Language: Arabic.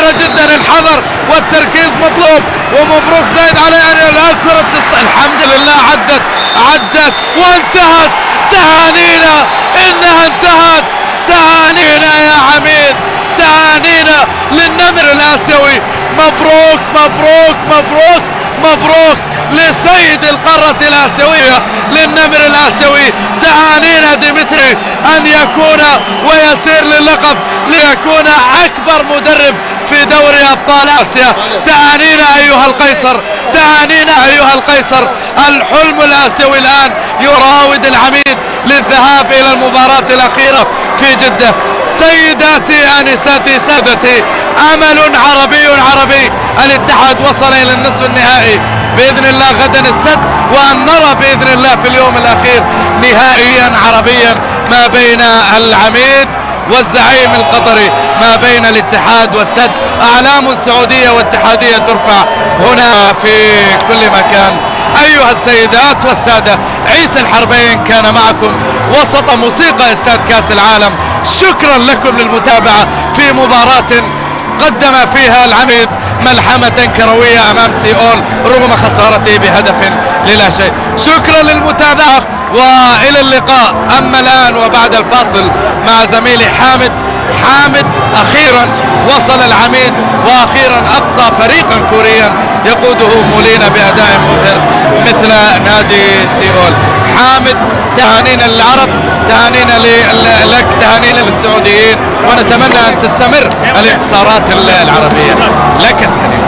خطيرة جدا، الحذر والتركيز مطلوب. ومبروك زايد عليه الكرة الحمد لله عدت وانتهت. تهانينا انها انتهت. تهانينا يا عميد، تهانينا للنمر الآسيوي. مبروك مبروك مبروك مبروك لسيد القارة الآسيوية، للنمر الآسيوي. تهانينا ديمتري أن يكون ويسير للقب ليكون أكبر مدرب في دوري أبطال آسيا. تهانينا أيها القيصر، تهانينا أيها القيصر. الحلم الآسيوي الآن يراود العميد للذهاب إلى المباراة الأخيرة في جدة. سيداتي آنساتي سادتي، أمل عربي. الاتحاد وصل إلى النصف النهائي بإذن الله غدا السد، وأن نرى بإذن الله في اليوم الأخير نهائيا عربيا ما بين العميد والزعيم القطري، ما بين الاتحاد والسد. أعلام سعودية واتحادية ترفع هنا في كل مكان. أيها السيدات والسادة، عيسى الحربين كان معكم وسط موسيقى استاد كاس العالم. شكرا لكم للمتابعة في مباراة قدم فيها العميد ملحمة كروية أمام سيئول رغم خسارته بهدف للا شيء. شكرا للمتابعة وإلى اللقاء. أما الآن وبعد الفاصل مع زميلي حامد أخيرا وصل العميد وأخيرا أقصى فريقا كوريا يقوده مولينا بأداء مبهر مثل نادي سيئول. حامد، تهانينا للعرب، تهانينا لك، تهانينا للسعوديين، ونتمنى أن تستمر الانتصارات العربية. لك الكلمة.